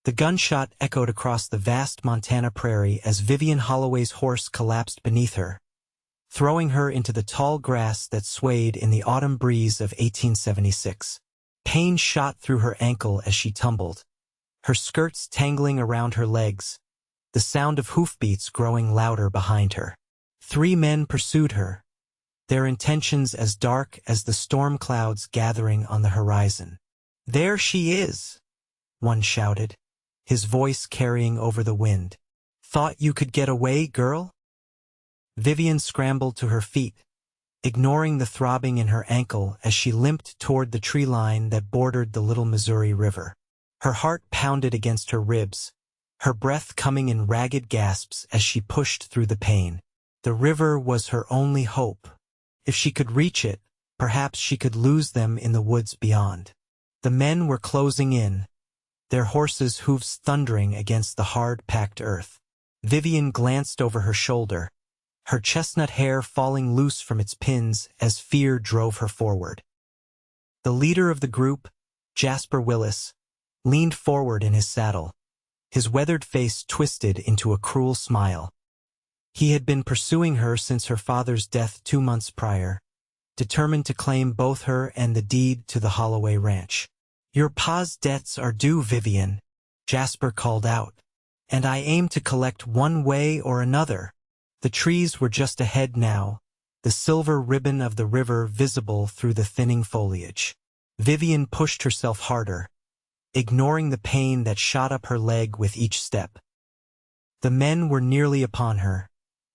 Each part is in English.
The gunshot echoed across the vast Montana prairie as Vivian Holloway's horse collapsed beneath her, throwing her into the tall grass that swayed in the autumn breeze of 1876. Pain shot through her ankle as she tumbled, her skirts tangling around her legs, the sound of hoofbeats growing louder behind her. 3 men pursued her, their intentions as dark as the storm clouds gathering on the horizon. "There she is," one shouted, his voice carrying over the wind. "Thought you could get away, girl?" Vivian scrambled to her feet, ignoring the throbbing in her ankle as she limped toward the tree line that bordered the Little Missouri River. Her heart pounded against her ribs, her breath coming in ragged gasps as she pushed through the pain. The river was her only hope. If she could reach it, perhaps she could lose them in the woods beyond. The men were closing in, their horses' hooves thundering against the hard-packed earth. Vivian glanced over her shoulder, her chestnut hair falling loose from its pins as fear drove her forward. The leader of the group, Jasper Willis, leaned forward in his saddle, his weathered face twisted into a cruel smile. He had been pursuing her since her father's death 2 months prior, determined to claim both her and the deed to the Holloway ranch. "Your pa's debts are due, Vivian," Jasper called out, "and I aim to collect one way or another." The trees were just ahead now, the silver ribbon of the river visible through the thinning foliage. Vivian pushed herself harder, ignoring the pain that shot up her leg with each step. The men were nearly upon her,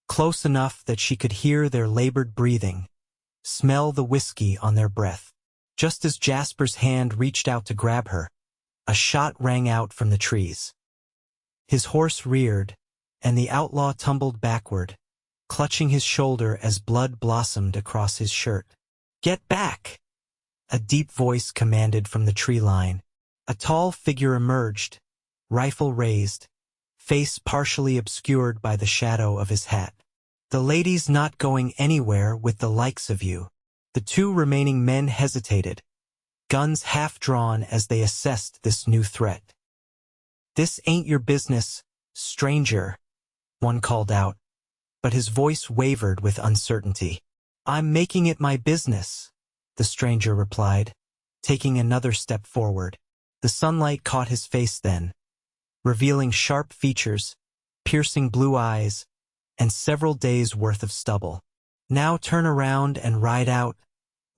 close enough that she could hear their labored breathing, smell the whiskey on their breath. Just as Jasper's hand reached out to grab her, a shot rang out from the trees. His horse reared, and the outlaw tumbled backward, clutching his shoulder as blood blossomed across his shirt. "Get back!" a deep voice commanded from the tree line. A tall figure emerged, rifle raised, face partially obscured by the shadow of his hat. "The lady's not going anywhere with the likes of you." The 2 remaining men hesitated, guns half drawn as they assessed this new threat. "This ain't your business, stranger," one called out, but his voice wavered with uncertainty. "I'm making it my business," the stranger replied, taking another step forward. The sunlight caught his face then, revealing sharp features, piercing blue eyes, and several days' worth of stubble. "Now turn around and ride out,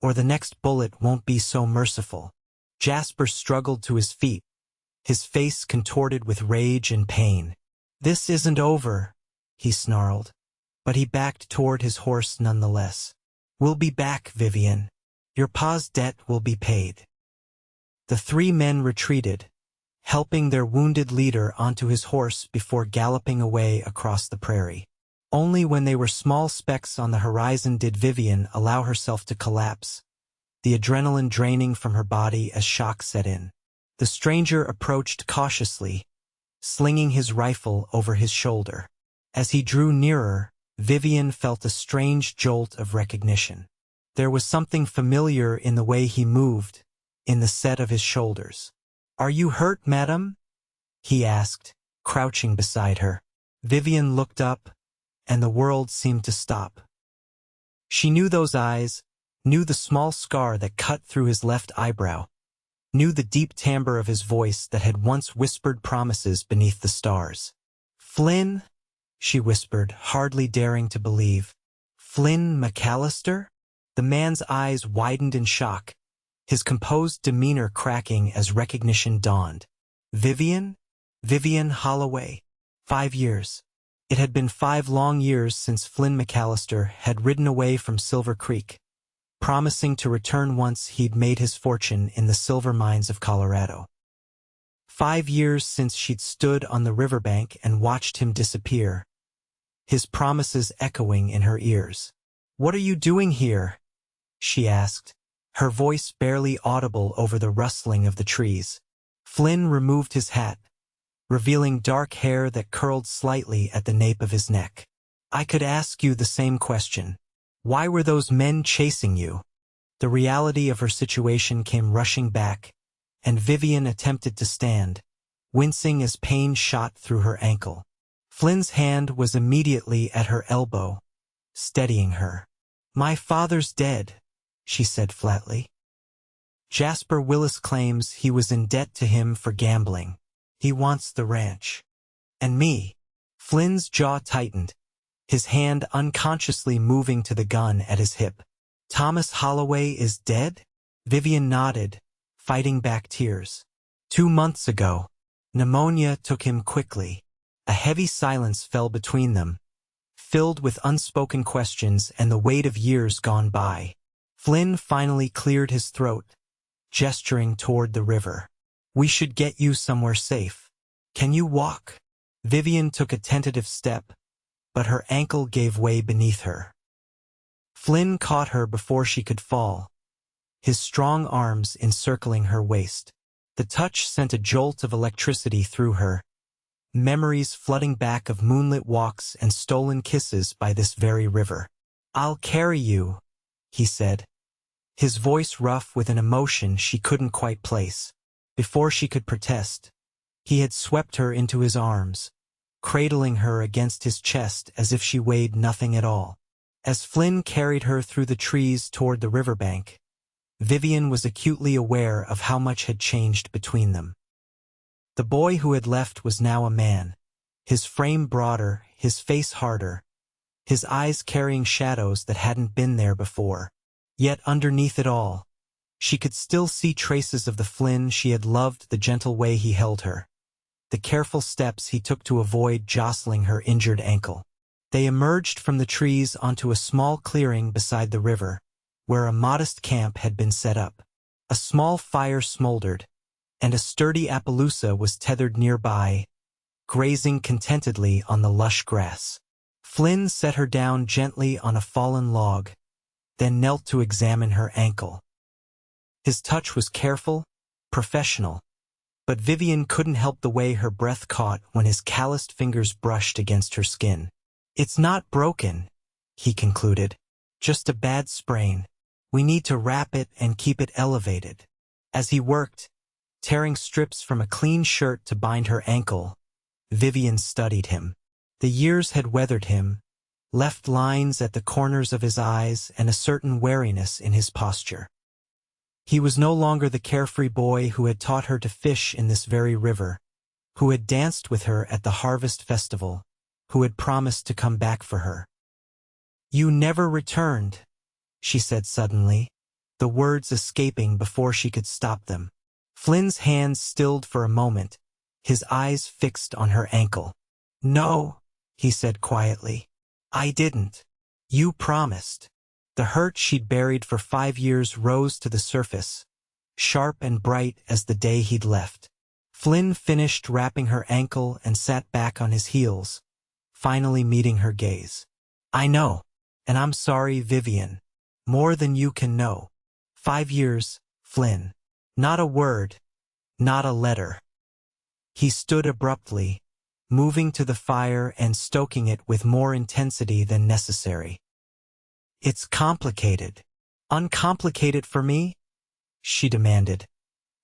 or the next bullet won't be so merciful." Jasper struggled to his feet, his face contorted with rage and pain. "This isn't over," he snarled, but he backed toward his horse nonetheless. "We'll be back, Vivian. Your pa's debt will be paid." The 3 men retreated, helping their wounded leader onto his horse before galloping away across the prairie. Only when they were small specks on the horizon did Vivian allow herself to collapse, the adrenaline draining from her body as shock set in. The stranger approached cautiously, slinging his rifle over his shoulder. As he drew nearer, Vivian felt a strange jolt of recognition. There was something familiar in the way he moved, in the set of his shoulders. "Are you hurt, madam?" he asked, crouching beside her. Vivian looked up, and the world seemed to stop. She knew those eyes, knew the small scar that cut through his left eyebrow, knew the deep timbre of his voice that had once whispered promises beneath the stars. "Flynn?" she whispered, hardly daring to believe. "Flynn McAllister?" The man's eyes widened in shock, his composed demeanor cracking as recognition dawned. "Vivian? Vivian Holloway. 5 years." It had been 5 long years since Flynn McAllister had ridden away from Silver Creek, promising to return once he'd made his fortune in the silver mines of Colorado. 5 years since she'd stood on the riverbank and watched him disappear, his promises echoing in her ears. "What are you doing here?" she asked, her voice barely audible over the rustling of the trees. Flynn removed his hat, revealing dark hair that curled slightly at the nape of his neck. "I could ask you the same question. Why were those men chasing you?" The reality of her situation came rushing back, and Vivian attempted to stand, wincing as pain shot through her ankle. Flynn's hand was immediately at her elbow, steadying her. "My father's dead," she said flatly. "Jasper Willis claims he was in debt to him for gambling. He wants the ranch. And me." Flynn's jaw tightened, his hand unconsciously moving to the gun at his hip. "Thomas Holloway is dead?" Vivian nodded, fighting back tears. 2 months ago. Pneumonia took him quickly." A heavy silence fell between them, filled with unspoken questions and the weight of years gone by. Flynn finally cleared his throat, gesturing toward the river. "We should get you somewhere safe. Can you walk?" Vivian took a tentative step, but her ankle gave way beneath her. Flynn caught her before she could fall, his strong arms encircling her waist. The touch sent a jolt of electricity through her, memories flooding back of moonlit walks and stolen kisses by this very river. "I'll carry you," he said, his voice rough with an emotion she couldn't quite place. Before she could protest, he had swept her into his arms, cradling her against his chest as if she weighed nothing at all. As Flynn carried her through the trees toward the riverbank, Vivian was acutely aware of how much had changed between them. The boy who had left was now a man, his frame broader, his face harder, his eyes carrying shadows that hadn't been there before. Yet underneath it all, she could still see traces of the Flynn she had loved, the gentle way he held her, the careful steps he took to avoid jostling her injured ankle. They emerged from the trees onto a small clearing beside the river, where a modest camp had been set up. A small fire smoldered, and a sturdy Appaloosa was tethered nearby, grazing contentedly on the lush grass. Flynn set her down gently on a fallen log, then knelt to examine her ankle. His touch was careful, professional, but Vivian couldn't help the way her breath caught when his calloused fingers brushed against her skin. "It's not broken," he concluded, "just a bad sprain. We need to wrap it and keep it elevated." As he worked, tearing strips from a clean shirt to bind her ankle, Vivian studied him. The years had weathered him, left lines at the corners of his eyes and a certain wariness in his posture. He was no longer the carefree boy who had taught her to fish in this very river, who had danced with her at the harvest festival, who had promised to come back for her. "You never returned," she said suddenly, the words escaping before she could stop them. Flynn's hands stilled for a moment, his eyes fixed on her ankle. "No," he said quietly. "I didn't. You promised." The hurt she'd buried for 5 years rose to the surface, sharp and bright as the day he'd left. Flynn finished wrapping her ankle and sat back on his heels, finally meeting her gaze. "I know, and I'm sorry, Vivian. More than you can know. 5 years, Flynn. Not a word, not a letter." He stood abruptly, moving to the fire and stoking it with more intensity than necessary. "It's complicated. Uncomplicated for me?" she demanded,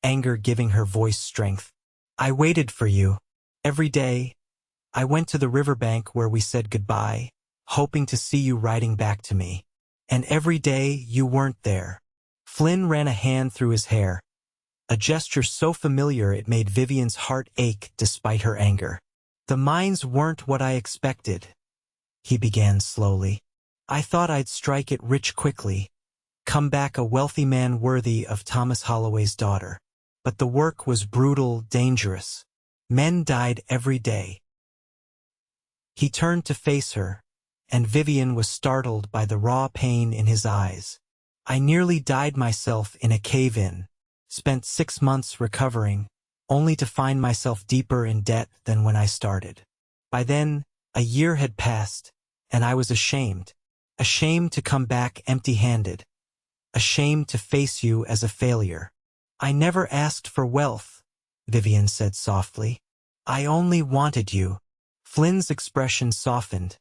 anger giving her voice strength. "I waited for you. Every day. I went to the riverbank where we said goodbye, hoping to see you riding back to me. And every day you weren't there." Flynn ran a hand through his hair, a gesture so familiar it made Vivian's heart ache despite her anger. "The mines weren't what I expected," he began slowly. "I thought I'd strike it rich quickly, come back a wealthy man worthy of Thomas Holloway's daughter. But the work was brutal, dangerous. Men died every day." He turned to face her, and Vivian was startled by the raw pain in his eyes. "I nearly died myself in a cave-in, spent 6 months recovering, only to find myself deeper in debt than when I started. By then, a year had passed, and I was ashamed. Ashamed to come back empty-handed. Ashamed to face you as a failure. I never asked for wealth," Vivian said softly. "I only wanted you." Flynn's expression softened,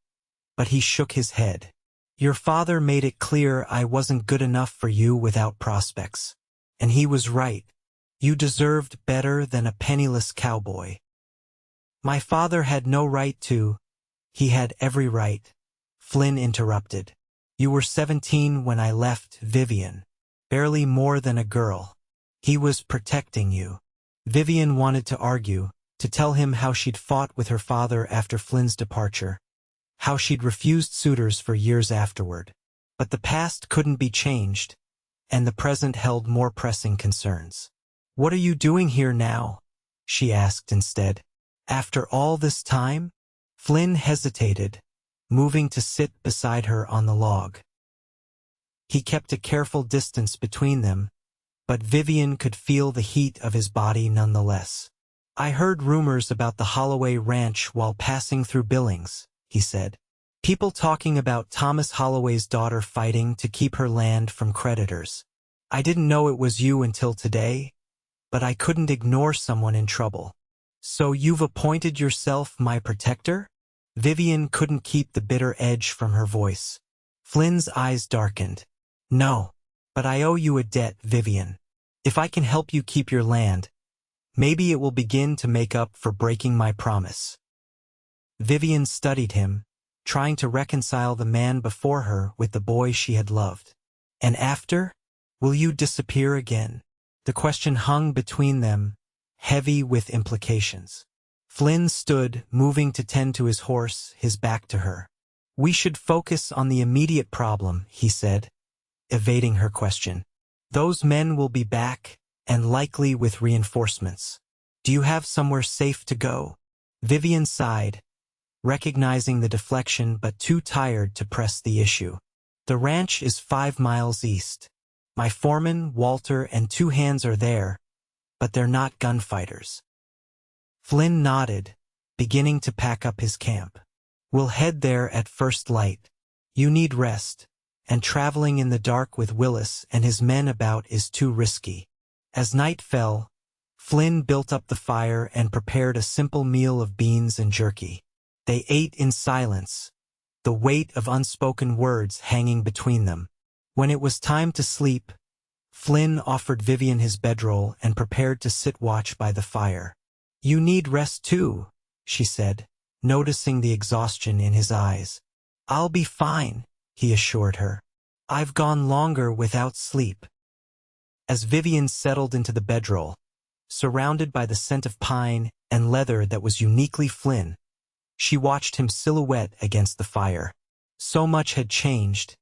but he shook his head. "Your father made it clear I wasn't good enough for you without prospects. And he was right. You deserved better than a penniless cowboy." My father had no right to. He had every right. Flynn interrupted. You were 17 when I left, Vivian. Barely more than a girl. He was protecting you. Vivian wanted to argue, to tell him how she'd fought with her father after Flynn's departure, how she'd refused suitors for years afterward. But the past couldn't be changed, and the present held more pressing concerns. What are you doing here now? She asked instead. After all this time? Flynn hesitated, moving to sit beside her on the log. He kept a careful distance between them, but Vivian could feel the heat of his body nonetheless. I heard rumors about the Holloway ranch while passing through Billings, he said. People talking about Thomas Holloway's daughter fighting to keep her land from creditors. I didn't know it was you until today, but I couldn't ignore someone in trouble. So you've appointed yourself my protector? Vivian couldn't keep the bitter edge from her voice. Flynn's eyes darkened. No, but I owe you a debt, Vivian. If I can help you keep your land, maybe it will begin to make up for breaking my promise. Vivian studied him, trying to reconcile the man before her with the boy she had loved. And after? Will you disappear again? The question hung between them, heavy with implications. Flynn stood, moving to tend to his horse, his back to her. We should focus on the immediate problem, he said, evading her question. Those men will be back, and likely with reinforcements. Do you have somewhere safe to go? Vivian sighed, recognizing the deflection but too tired to press the issue. The ranch is 5 miles east. My foreman, Walter, and 2 hands are there, but they're not gunfighters. Flynn nodded, beginning to pack up his camp. We'll head there at first light. You need rest, and traveling in the dark with Willis and his men about is too risky. As night fell, Flynn built up the fire and prepared a simple meal of beans and jerky. They ate in silence, the weight of unspoken words hanging between them. When it was time to sleep, Flynn offered Vivian his bedroll and prepared to sit watch by the fire. You need rest too, she said, noticing the exhaustion in his eyes. I'll be fine, he assured her. I've gone longer without sleep. As Vivian settled into the bedroll, surrounded by the scent of pine and leather that was uniquely Flynn, she watched him silhouette against the fire. So much had changed,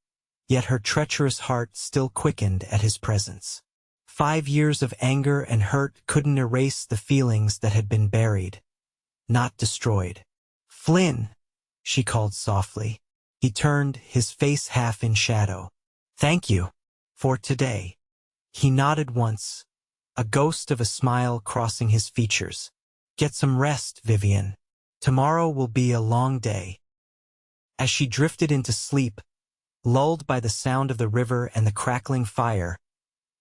yet her treacherous heart still quickened at his presence. 5 years of anger and hurt couldn't erase the feelings that had been buried, not destroyed. Flynn, she called softly. He turned, his face half in shadow. Thank you. For today. He nodded once, a ghost of a smile crossing his features. Get some rest, Vivian. Tomorrow will be a long day. As she drifted into sleep, lulled by the sound of the river and the crackling fire,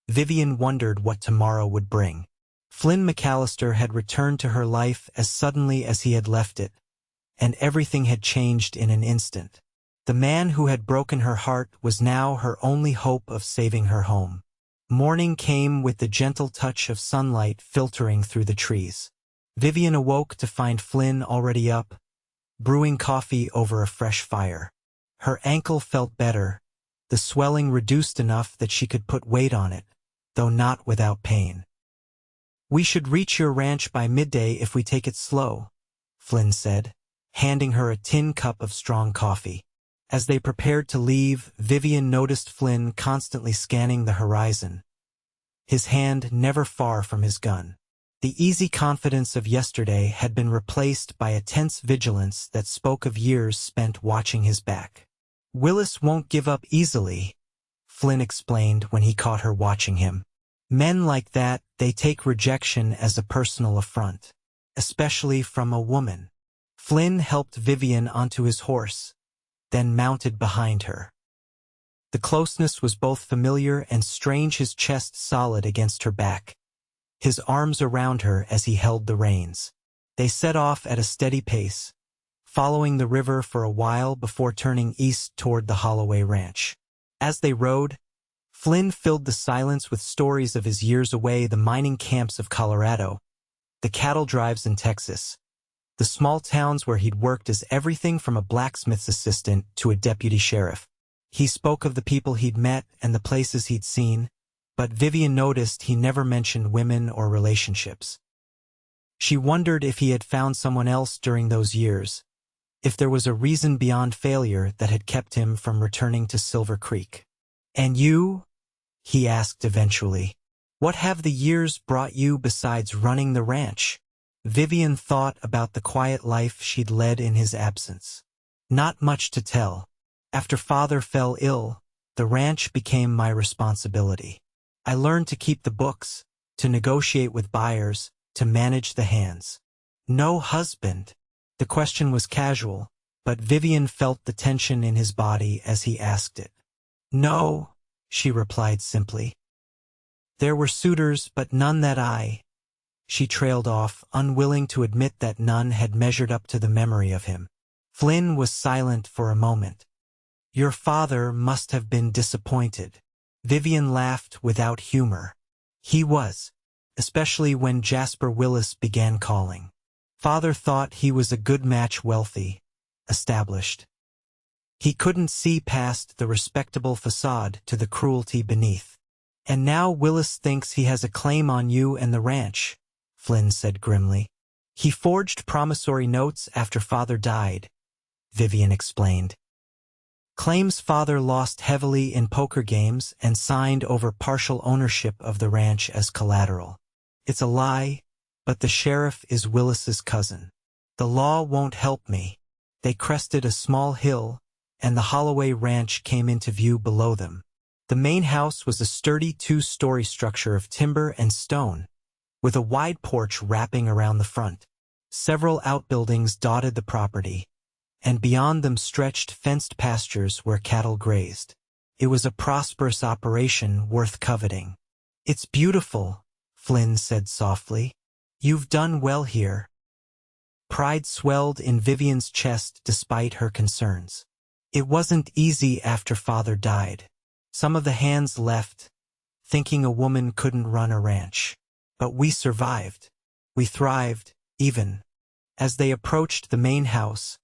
Vivian wondered what tomorrow would bring. Flynn McAllister had returned to her life as suddenly as he had left it, and everything had changed in an instant. The man who had broken her heart was now her only hope of saving her home. Morning came with the gentle touch of sunlight filtering through the trees. Vivian awoke to find Flynn already up, brewing coffee over a fresh fire. Her ankle felt better, the swelling reduced enough that she could put weight on it, though not without pain. We should reach your ranch by midday if we take it slow, Flynn said, handing her a tin cup of strong coffee. As they prepared to leave, Vivian noticed Flynn constantly scanning the horizon, his hand never far from his gun. The easy confidence of yesterday had been replaced by a tense vigilance that spoke of years spent watching his back. Willis won't give up easily, Flynn explained when he caught her watching him. Men like that, they take rejection as a personal affront, especially from a woman. Flynn helped Vivian onto his horse, then mounted behind her. The closeness was both familiar and strange, his chest solid against her back, his arms around her as he held the reins. They set off at a steady pace, following the river for a while before turning east toward the Holloway ranch. As they rode, Flynn filled the silence with stories of his years away, the mining camps of Colorado, the cattle drives in Texas, the small towns where he'd worked as everything from a blacksmith's assistant to a deputy sheriff. He spoke of the people he'd met and the places he'd seen, but Vivian noticed he never mentioned women or relationships. She wondered if he had found someone else during those years, if there was a reason beyond failure that had kept him from returning to Silver Creek. "And you?" he asked eventually. "What have the years brought you besides running the ranch?" Vivian thought about the quiet life she'd led in his absence. "Not much to tell. After Father fell ill, the ranch became my responsibility. I learned to keep the books, to negotiate with buyers, to manage the hands." "No husband?" The question was casual, but Vivian felt the tension in his body as he asked it. "No," she replied simply. "There were suitors, but none that I—" She trailed off, unwilling to admit that none had measured up to the memory of him. Flynn was silent for a moment. "Your father must have been disappointed." Vivian laughed without humor. "He was, especially when Jasper Willis began calling. Father thought he was a good match, wealthy, established. He couldn't see past the respectable facade to the cruelty beneath. And now Willis thinks he has a claim on you and the ranch," Flynn said grimly. "He forged promissory notes after Father died," Vivian explained. "Claims Father lost heavily in poker games and signed over partial ownership of the ranch as collateral. It's a lie, but the sheriff is Willis's cousin. The law won't help me." They crested a small hill, and the Holloway ranch came into view below them. The main house was a sturdy two-story structure of timber and stone, with a wide porch wrapping around the front. Several outbuildings dotted the property, and beyond them stretched fenced pastures where cattle grazed. It was a prosperous operation worth coveting. "It's beautiful," Flynn said softly. "You've done well here." Pride swelled in Vivian's chest despite her concerns. "It wasn't easy after Father died. Some of the hands left, thinking a woman couldn't run a ranch. But we survived. We thrived, even." As they approached the main house,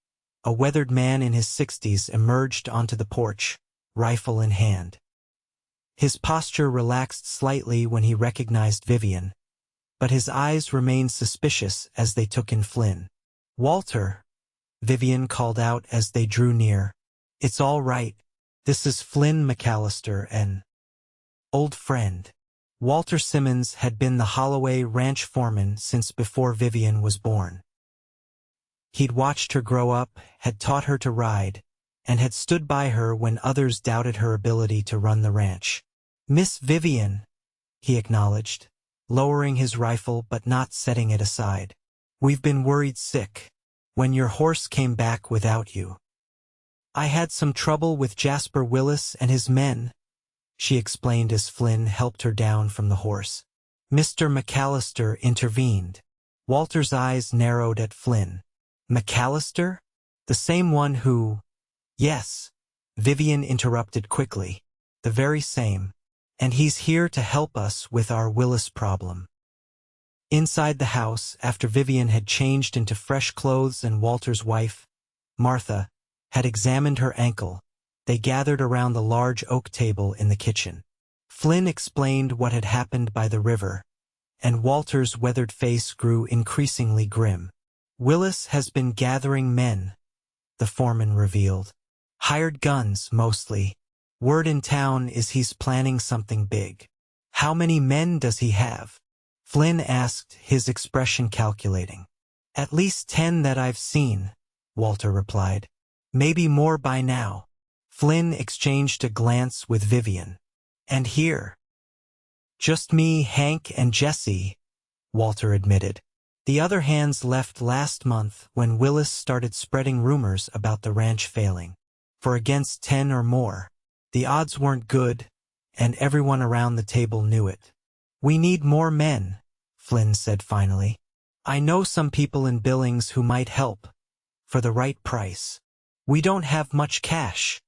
a weathered man in his 60s emerged onto the porch, rifle in hand. His posture relaxed slightly when he recognized Vivian, but his eyes remained suspicious as they took in Flynn. "Walter," Vivian called out as they drew near. "It's all right. This is Flynn McAllister, an old friend." Walter Simmons had been the Holloway ranch foreman since before Vivian was born. He'd watched her grow up, had taught her to ride, and had stood by her when others doubted her ability to run the ranch. "Miss Vivian," he acknowledged, lowering his rifle but not setting it aside. "We've been worried sick when your horse came back without you." "I had some trouble with Jasper Willis and his men," she explained as Flynn helped her down from the horse. Mr. McAllister intervened. Walter's eyes narrowed at Flynn. "McAllister? The same one who—" "Yes," Vivian interrupted quickly. "The very same. And he's here to help us with our Willis problem." Inside the house, after Vivian had changed into fresh clothes and Walter's wife, Martha, had examined her ankle, they gathered around the large oak table in the kitchen. Flynn explained what had happened by the river, and Walter's weathered face grew increasingly grim. "Willis has been gathering men," the foreman revealed. "Hired guns, mostly. Word in town is he's planning something big." "How many men does he have?" Flynn asked, his expression calculating. "At least 10 that I've seen," Walter replied. "Maybe more by now." Flynn exchanged a glance with Vivian. "And here?" "Just me, Hank, and Jesse," Walter admitted. "The other hands left last month when Willis started spreading rumors about the ranch failing. For against 10 or more. The odds weren't good, and everyone around the table knew it." "We need more men," Flynn said finally. "I know some people in Billings who might help, for the right price." "We don't have much cash,"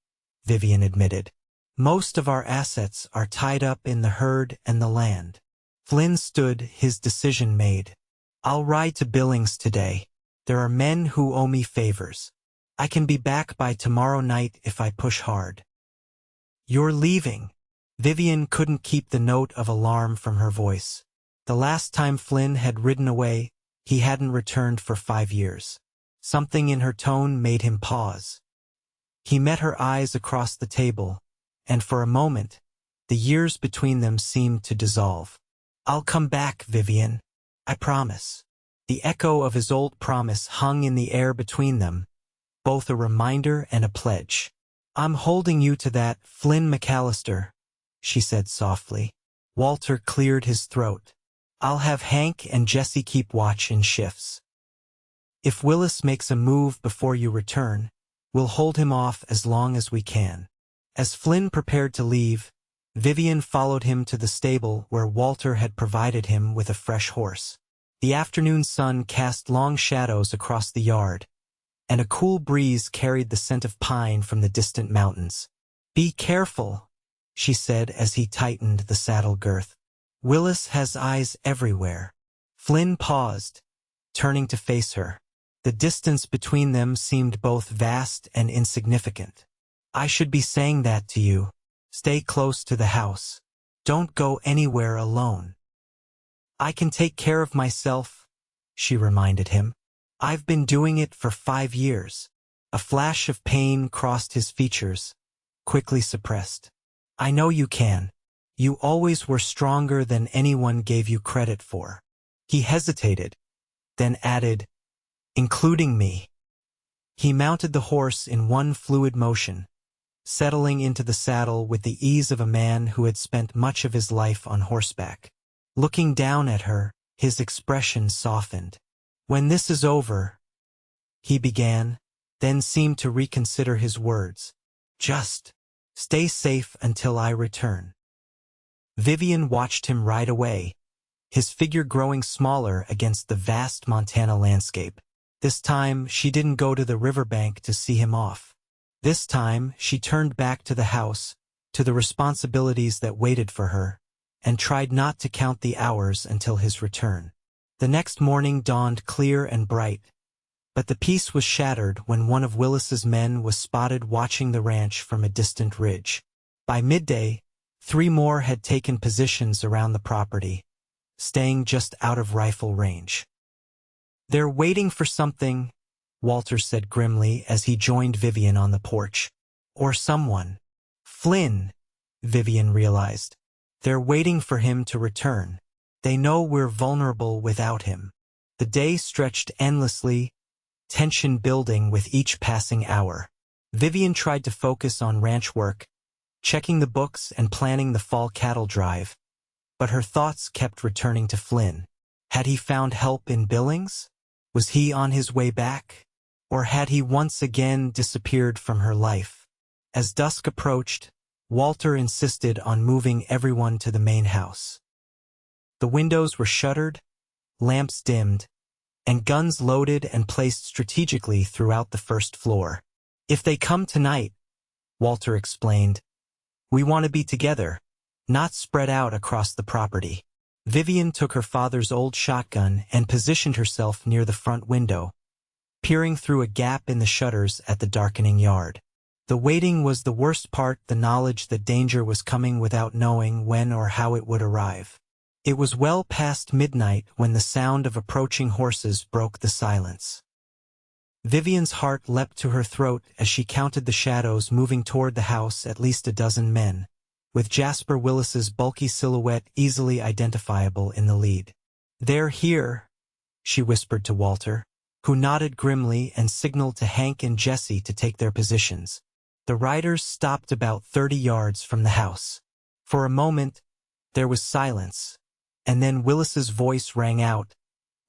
Vivian admitted. "Most of our assets are tied up in the herd and the land." Flynn stood, his decision made. "I'll ride to Billings today. There are men who owe me favors. I can be back by tomorrow night if I push hard. You're leaving. Vivian couldn't keep the note of alarm from her voice. The last time Flynn had ridden away, he hadn't returned for 5 years. Something in her tone made him pause. He met her eyes across the table, and for a moment, the years between them seemed to dissolve. I'll come back, Vivian. I promise. The echo of his old promise hung in the air between them, both a reminder and a pledge. I'm holding you to that, Flynn McAllister, she said softly. Walter cleared his throat. I'll have Hank and Jesse keep watch in shifts. If Willis makes a move before you return, we'll hold him off as long as we can. As Flynn prepared to leave, Vivian followed him to the stable where Walter had provided him with a fresh horse. The afternoon sun cast long shadows across the yard, and a cool breeze carried the scent of pine from the distant mountains. Be careful, she said as he tightened the saddle girth. Willis has eyes everywhere. Flynn paused, turning to face her. The distance between them seemed both vast and insignificant. I should be saying that to you. Stay close to the house. Don't go anywhere alone. I can take care of myself, she reminded him. I've been doing it for 5 years. A flash of pain crossed his features, quickly suppressed. I know you can. You always were stronger than anyone gave you credit for. He hesitated, then added, including me. He mounted the horse in one fluid motion, settling into the saddle with the ease of a man who had spent much of his life on horseback. Looking down at her, his expression softened. When this is over, he began, then seemed to reconsider his words. Just stay safe until I return. Vivian watched him ride away, his figure growing smaller against the vast Montana landscape. This time, she didn't go to the riverbank to see him off. This time, she turned back to the house, to the responsibilities that waited for her, and tried not to count the hours until his return. The next morning dawned clear and bright, but the peace was shattered when one of Willis's men was spotted watching the ranch from a distant ridge. By midday, 3 more had taken positions around the property, staying just out of rifle range. They're waiting for something, Walter said grimly as he joined Vivian on the porch. Or someone. Flynn, Vivian realized. They're waiting for him to return. They know we're vulnerable without him. The day stretched endlessly, tension building with each passing hour. Vivian tried to focus on ranch work, checking the books and planning the fall cattle drive, but her thoughts kept returning to Flynn. Had he found help in Billings? Was he on his way back? Or had he once again disappeared from her life? As dusk approached, Walter insisted on moving everyone to the main house. The windows were shuttered, lamps dimmed, and guns loaded and placed strategically throughout the first floor. If they come tonight, Walter explained, we want to be together, not spread out across the property. Vivian took her father's old shotgun and positioned herself near the front window, peering through a gap in the shutters at the darkening yard. The waiting was the worst part, the knowledge that danger was coming without knowing when or how it would arrive. It was well past midnight when the sound of approaching horses broke the silence. Vivian's heart leapt to her throat as she counted the shadows moving toward the house, at least a dozen men, with Jasper Willis's bulky silhouette easily identifiable in the lead. They're here, she whispered to Walter, who nodded grimly and signaled to Hank and Jesse to take their positions. The riders stopped about 30 yards from the house. For a moment, there was silence, and then Willis's voice rang out,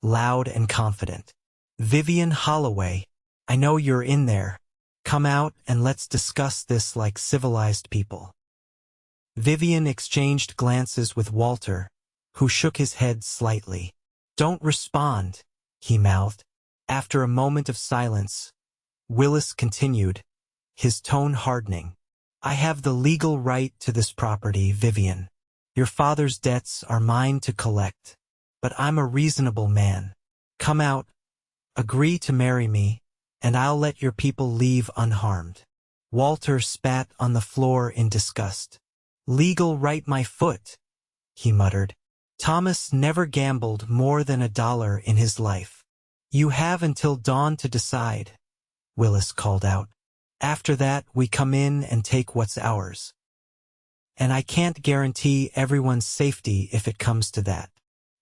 loud and confident. Vivian Holloway, I know you're in there. Come out and let's discuss this like civilized people. Vivian exchanged glances with Walter, who shook his head slightly. Don't respond, he mouthed. After a moment of silence, Willis continued, his tone hardening. I have the legal right to this property, Vivian. Your father's debts are mine to collect, but I'm a reasonable man. Come out, Agree to marry me, and I'll let your people leave unharmed. Walter spat on the floor in disgust. Legal right my foot, he muttered. Thomas never gambled more than $1 in his life. You have until dawn to decide, Willis called out. After that, we come in and take what's ours. And I can't guarantee everyone's safety if it comes to that.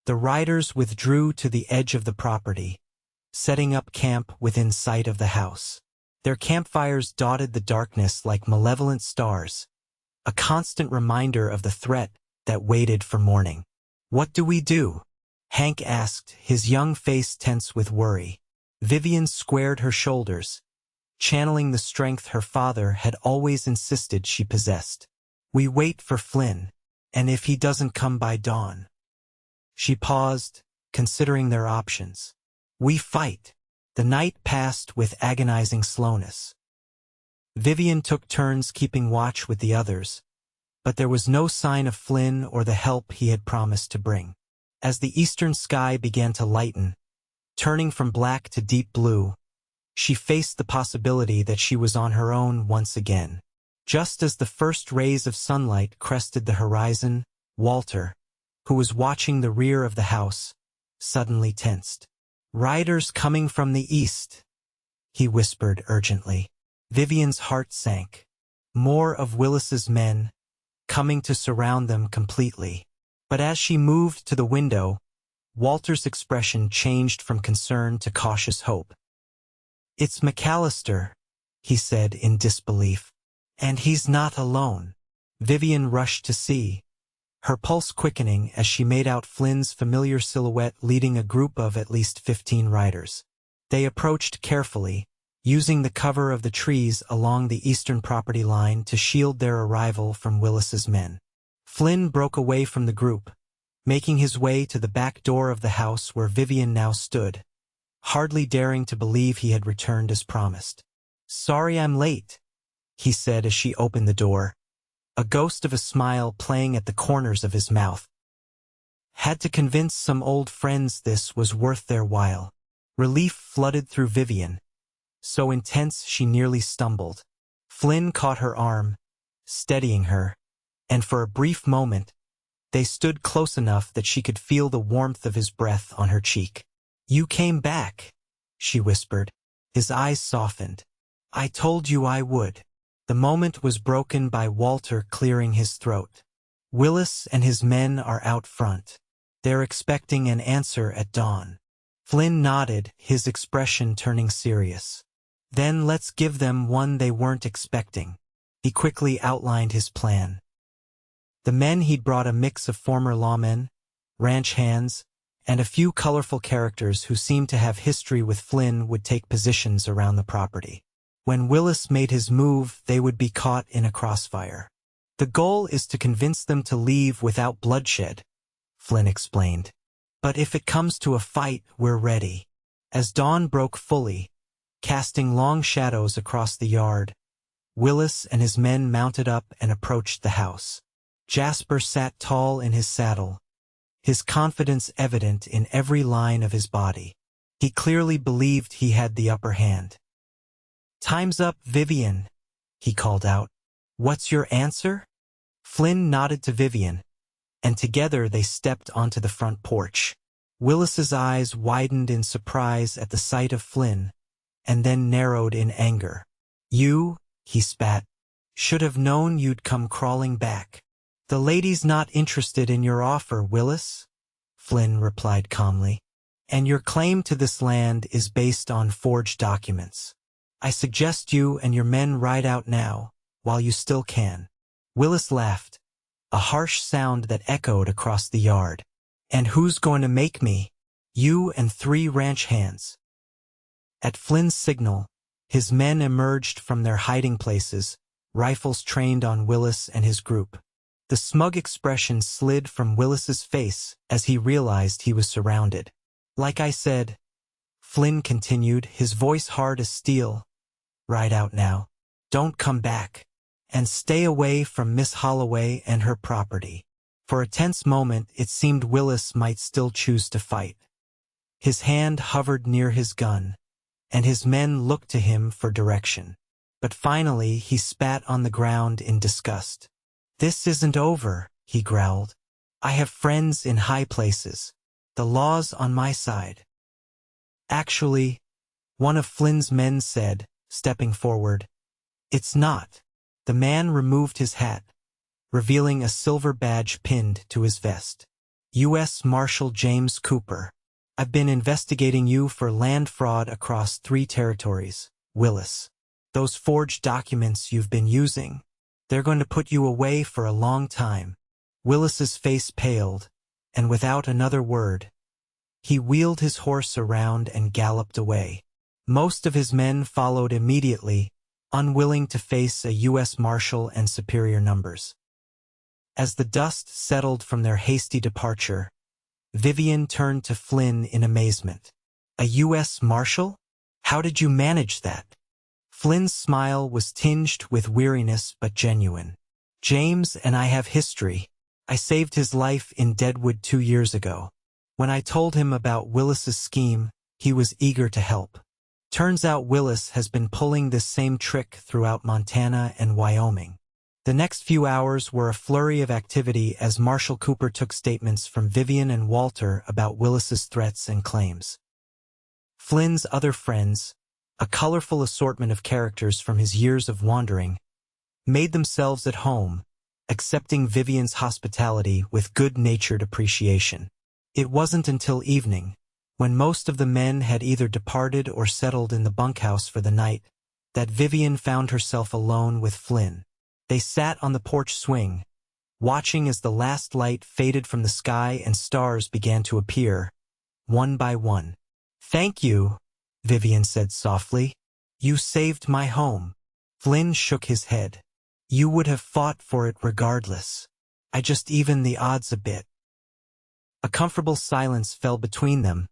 The riders withdrew to the edge of the property, setting up camp within sight of the house. Their campfires dotted the darkness like malevolent stars, a constant reminder of the threat that waited for morning. What do we do? Hank asked, his young face tense with worry. Vivian squared her shoulders, channeling the strength her father had always insisted she possessed. We wait for Flynn, and if he doesn't come by dawn. She paused, considering their options. We fight. The night passed with agonizing slowness. Vivian took turns keeping watch with the others, but there was no sign of Flynn or the help he had promised to bring. As the eastern sky began to lighten, turning from black to deep blue, she faced the possibility that she was on her own once again. Just as the first rays of sunlight crested the horizon, Walter, who was watching the rear of the house, suddenly tensed. Riders coming from the east, he whispered urgently. Vivian's heart sank. More of Willis's men, coming to surround them completely. But as she moved to the window, Walter's expression changed from concern to cautious hope. It's McAllister, he said in disbelief. And he's not alone. Vivian rushed to see, her pulse quickening as she made out Flynn's familiar silhouette leading a group of at least 15 riders. They approached carefully, using the cover of the trees along the eastern property line to shield their arrival from Willis's men. Flynn broke away from the group, making his way to the back door of the house where Vivian now stood, hardly daring to believe he had returned as promised. Sorry I'm late, he said as she opened the door, a ghost of a smile playing at the corners of his mouth. Had to convince some old friends this was worth their while. Relief flooded through Vivian, so intense she nearly stumbled. Flynn caught her arm, steadying her, and for a brief moment, they stood close enough that she could feel the warmth of his breath on her cheek. You came back, she whispered. His eyes softened. I told you I would. The moment was broken by Walter clearing his throat. Willis and his men are out front. They're expecting an answer at dawn. Flynn nodded, his expression turning serious. Then let's give them one they weren't expecting. He quickly outlined his plan. The men he'd brought a mix of former lawmen, ranch hands, and a few colorful characters who seemed to have history with Flynn would take positions around the property. When Willis made his move, they would be caught in a crossfire. The goal is to convince them to leave without bloodshed, Flynn explained. But if it comes to a fight, we're ready. As dawn broke fully, casting long shadows across the yard, Willis and his men mounted up and approached the house. Jasper sat tall in his saddle, his confidence evident in every line of his body. He clearly believed he had the upper hand. Time's up, Vivian, he called out. What's your answer? Flynn nodded to Vivian, and together they stepped onto the front porch. Willis's eyes widened in surprise at the sight of Flynn, and then narrowed in anger. You, he spat, should have known you'd come crawling back. The lady's not interested in your offer, Willis, Flynn replied calmly. And your claim to this land is based on forged documents. I suggest you and your men ride out now, while you still can. Willis laughed, a harsh sound that echoed across the yard. And who's going to make me? You and 3 ranch hands. At Flynn's signal, his men emerged from their hiding places, rifles trained on Willis and his group. The smug expression slid from Willis's face as he realized he was surrounded. Like I said, Flynn continued, his voice hard as steel, ride out now. Don't come back. And stay away from Miss Holloway and her property. For a tense moment, it seemed Willis might still choose to fight. His hand hovered near his gun, and his men looked to him for direction. But finally he spat on the ground in disgust. "This isn't over," he growled. "I have friends in high places. The law's on my side." "Actually," one of Flynn's men said, stepping forward, "it's not." The man removed his hat, revealing a silver badge pinned to his vest. "U.S. Marshal James Cooper. I've been investigating you for land fraud across 3 territories, Willis. Those forged documents you've been using, they're going to put you away for a long time." Willis's face paled, and without another word, he wheeled his horse around and galloped away. Most of his men followed immediately, unwilling to face a U.S. Marshal and superior numbers. As the dust settled from their hasty departure, Vivian turned to Flynn in amazement. "A U.S. Marshal? How did you manage that?" Flynn's smile was tinged with weariness but genuine. "James and I have history. I saved his life in Deadwood 2 years ago. When I told him about Willis's scheme, he was eager to help. Turns out Willis has been pulling this same trick throughout Montana and Wyoming." The next few hours were a flurry of activity as Marshal Cooper took statements from Vivian and Walter about Willis's threats and claims. Flynn's other friends, a colorful assortment of characters from his years of wandering, made themselves at home, accepting Vivian's hospitality with good-natured appreciation. It wasn't until evening, when most of the men had either departed or settled in the bunkhouse for the night, that Vivian found herself alone with Flynn. They sat on the porch swing, watching as the last light faded from the sky and stars began to appear, one by one. "Thank you," Vivian said softly. "You saved my home." Flynn shook his head. "You would have fought for it regardless. I just evened the odds a bit." A comfortable silence fell between them,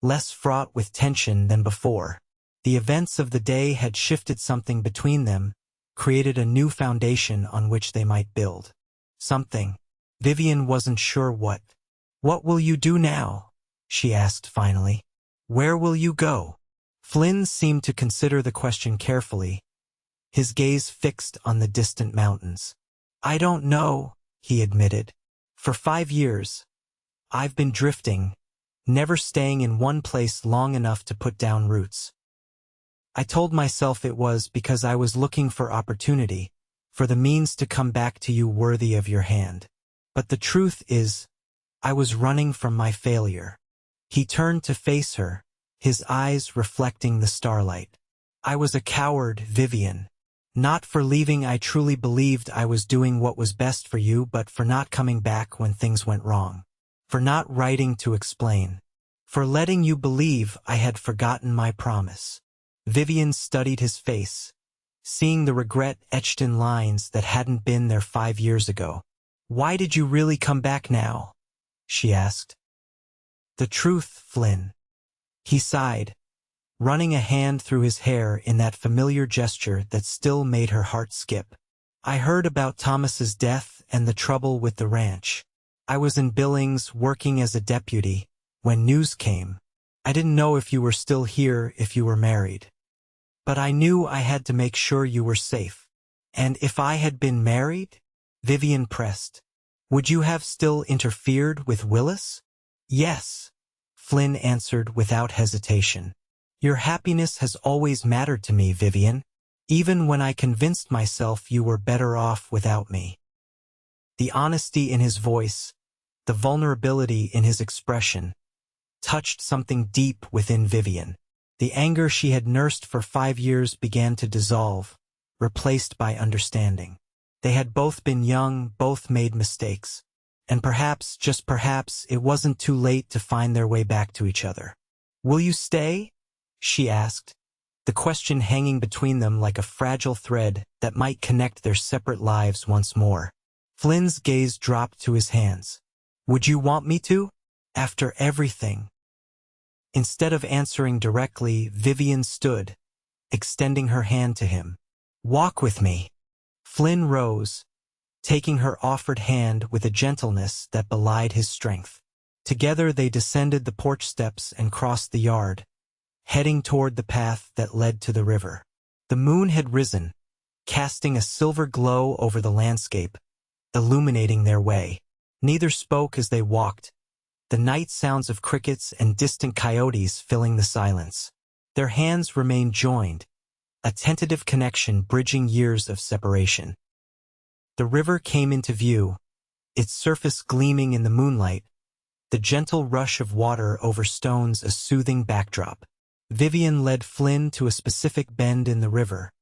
less fraught with tension than before. The events of the day had shifted something between them, created a new foundation on which they might build. Something. Vivian wasn't sure what. "What will you do now?" she asked finally. "Where will you go?" Flynn seemed to consider the question carefully, his gaze fixed on the distant mountains. "I don't know," he admitted. "For 5 years, I've been drifting, never staying in one place long enough to put down roots. I told myself it was because I was looking for opportunity, for the means to come back to you worthy of your hand. But the truth is, I was running from my failure." He turned to face her, his eyes reflecting the starlight. "I was a coward, Vivian. Not for leaving. I truly believed I was doing what was best for you, but for not coming back when things went wrong. For not writing to explain. For letting you believe I had forgotten my promise." Vivian studied his face, seeing the regret etched in lines that hadn't been there 5 years ago. "Why did you really come back now?" she asked. "The truth, Flynn." He sighed, running a hand through his hair in that familiar gesture that still made her heart skip. "I heard about Thomas's death and the trouble with the ranch. I was in Billings working as a deputy when news came. I didn't know if you were still here, if you were married. But I knew I had to make sure you were safe." "And if I had been married?" Vivian pressed. "Would you have still interfered with Willis?" "Yes," Flynn answered without hesitation. "Your happiness has always mattered to me, Vivian, even when I convinced myself you were better off without me." The honesty in his voice, the vulnerability in his expression, touched something deep within Vivian. The anger she had nursed for 5 years began to dissolve, replaced by understanding. They had both been young, both made mistakes. And perhaps, just perhaps, it wasn't too late to find their way back to each other. "Will you stay?" she asked, the question hanging between them like a fragile thread that might connect their separate lives once more. Flynn's gaze dropped to his hands. "Would you want me to? After everything?" Instead of answering directly, Vivian stood, extending her hand to him. "Walk with me." Flynn rose, taking her offered hand with a gentleness that belied his strength. Together they descended the porch steps and crossed the yard, heading toward the path that led to the river. The moon had risen, casting a silver glow over the landscape, illuminating their way. Neither spoke as they walked, the night sounds of crickets and distant coyotes filling the silence. Their hands remained joined, a tentative connection bridging years of separation. The river came into view, its surface gleaming in the moonlight, the gentle rush of water over stones a soothing backdrop. Vivian led Flynn to a specific bend in the river,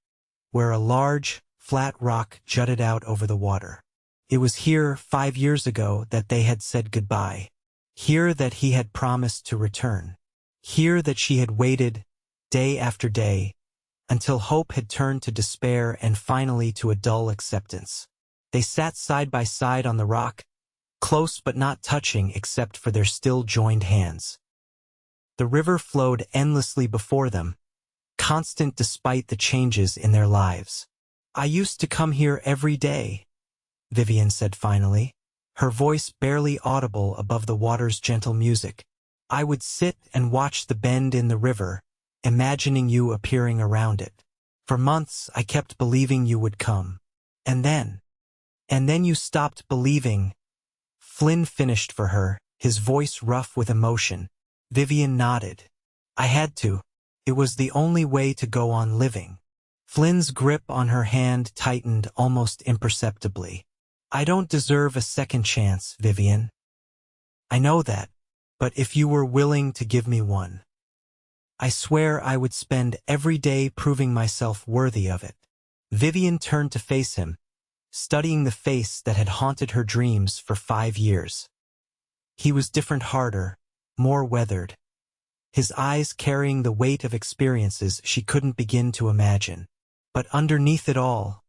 where a large, flat rock jutted out over the water. It was here 5 years ago that they had said goodbye. Here that he had promised to return. Here that she had waited, day after day, until hope had turned to despair and finally to a dull acceptance. They sat side by side on the rock, close but not touching except for their still joined hands. The river flowed endlessly before them, constant despite the changes in their lives. "I used to come here every day," Vivian said finally, her voice barely audible above the water's gentle music. "I would sit and watch the bend in the river, imagining you appearing around it. For months I kept believing you would come. And then you stopped believing." Flynn finished for her, his voice rough with emotion. Vivian nodded. "I had to. It was the only way to go on living." Flynn's grip on her hand tightened almost imperceptibly. "I don't deserve a second chance, Vivian. I know that, but if you were willing to give me one, I swear I would spend every day proving myself worthy of it." Vivian turned to face him, studying the face that had haunted her dreams for 5 years. He was different, harder, more weathered, his eyes carrying the weight of experiences she couldn't begin to imagine. But underneath it all,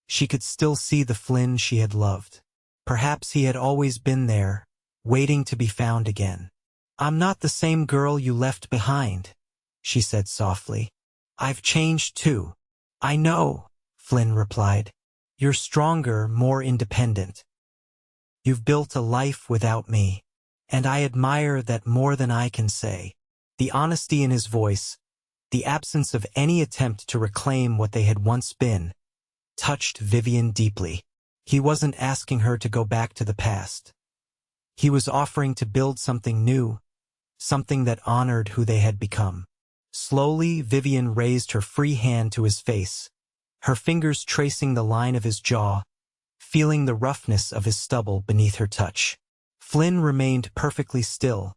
she could still see the Flynn she had loved. Perhaps he had always been there, waiting to be found again. "I'm not the same girl you left behind," she said softly. "I've changed too." "I know," Flynn replied. "You're stronger, more independent. You've built a life without me, and I admire that more than I can say." The honesty in his voice, the absence of any attempt to reclaim what they had once been, touched Vivian deeply. He wasn't asking her to go back to the past. He was offering to build something new, something that honored who they had become. Slowly, Vivian raised her free hand to his face, her fingers tracing the line of his jaw, feeling the roughness of his stubble beneath her touch. Flynn remained perfectly still,